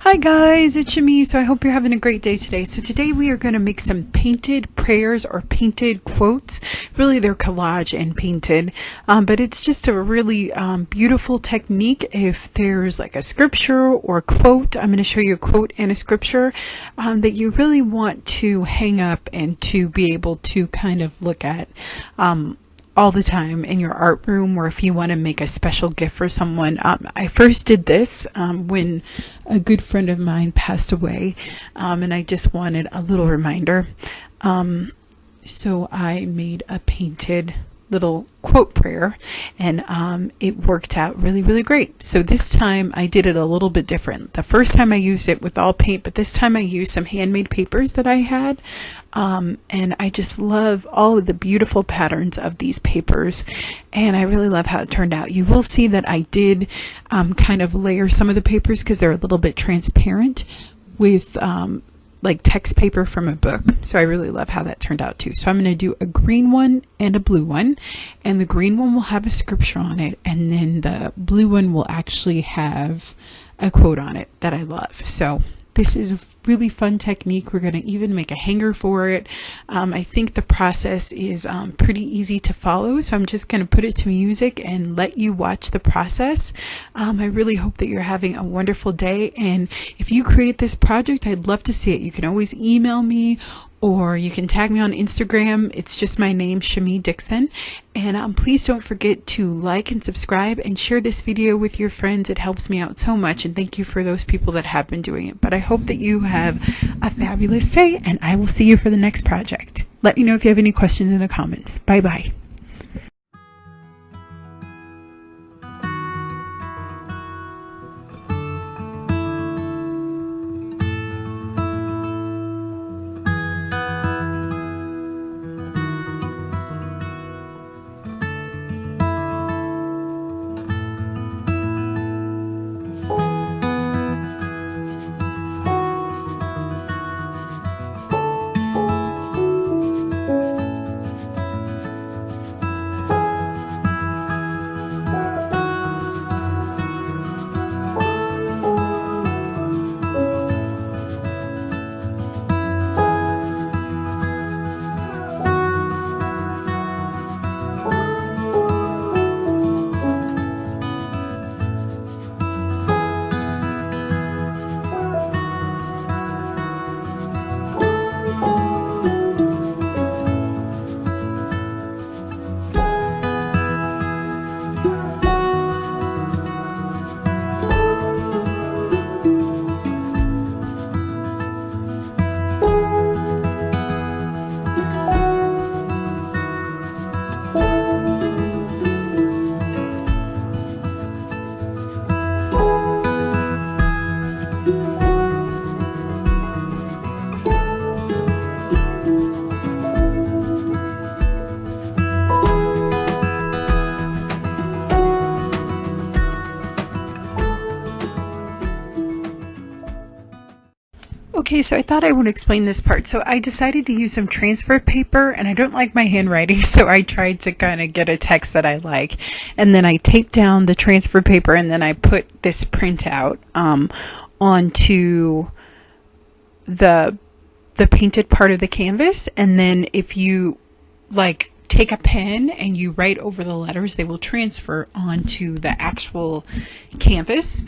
Hi guys, it's Shami. So I hope you're having a great day today. So today we are going to make some painted prayers or painted quotes. Really they're collage and painted, but it's just a really beautiful technique. If there's like a scripture or a quote, I'm going to show you a quote and a scripture that you really want to hang up and to be able to kind of look at all the time in your art room, or if you want to make a special gift for someone. I first did this when a good friend of mine passed away, and I just wanted a little reminder. So I made a painted little quote prayer, and it worked out really great. So this time I did it a little bit different. The first time I used it with all paint, but this time I used some handmade papers that I had, and I just love all of the beautiful patterns of these papers, and I really love how it turned out. You will see that I did kind of layer some of the papers because they're a little bit transparent with like text paper from a book. So I really love how that turned out too. So I'm going to do a green one and a blue one, and the green one will have a scripture on it, and then the blue one will actually have a quote on it that I love. So this is a really fun technique. We're going to even make a hanger for it. I think the process is pretty easy to follow, so I'm just going to put it to music and let you watch the process. I really hope that you're having a wonderful day, and if you create this project, I'd love to see it. You can always email me, or you can tag me on Instagram. It's just my name, Shami Dixon. And please don't forget to like and subscribe and share this video with your friends. It helps me out so much, and thank you for those people that have been doing it. But I hope that you have a fabulous day, and I will see you for the next project. Let me know if you have any questions in the comments. Bye bye. Okay, so I thought I would explain this part. So I decided to use some transfer paper, and I don't like my handwriting, so I tried to kind of get a text that I like. And then I taped down the transfer paper, and then I put this printout onto the painted part of the canvas. And then if you like take a pen and you write over the letters, they will transfer onto the actual canvas.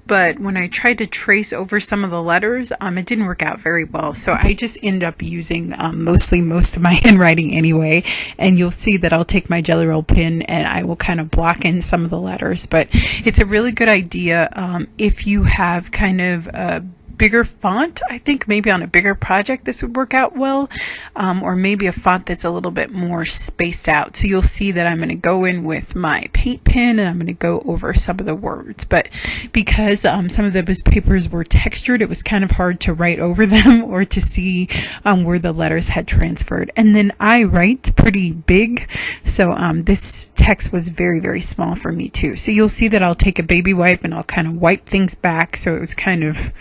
But when I tried to trace over some of the letters, it didn't work out very well. So I just ended up using most of my handwriting anyway. And you'll see that I'll take my Jelly Roll pen and I will kind of block in some of the letters. But it's a really good idea if you have kind of a bigger font. I think maybe on a bigger project this would work out well, or maybe a font that's a little bit more spaced out. So you'll see that I'm going to go in with my paint pen and I'm going to go over some of the words, but because some of those papers were textured, it was kind of hard to write over them or to see where the letters had transferred. And then I write pretty big, so this text was very small for me too. So you'll see that I'll take a baby wipe and I'll kind of wipe things back, so it was kind of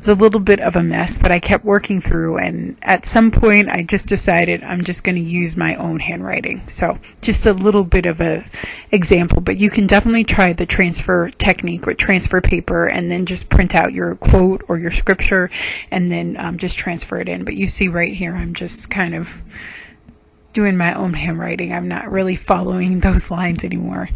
was a little bit of a mess, but I kept working through, and at some point I just decided I'm just going to use my own handwriting. So just a little bit of a example, but you can definitely try the transfer technique with transfer paper and then just print out your quote or your scripture and then just transfer it in. But you see right here, I'm just kind of doing my own handwriting. I'm not really following those lines anymore.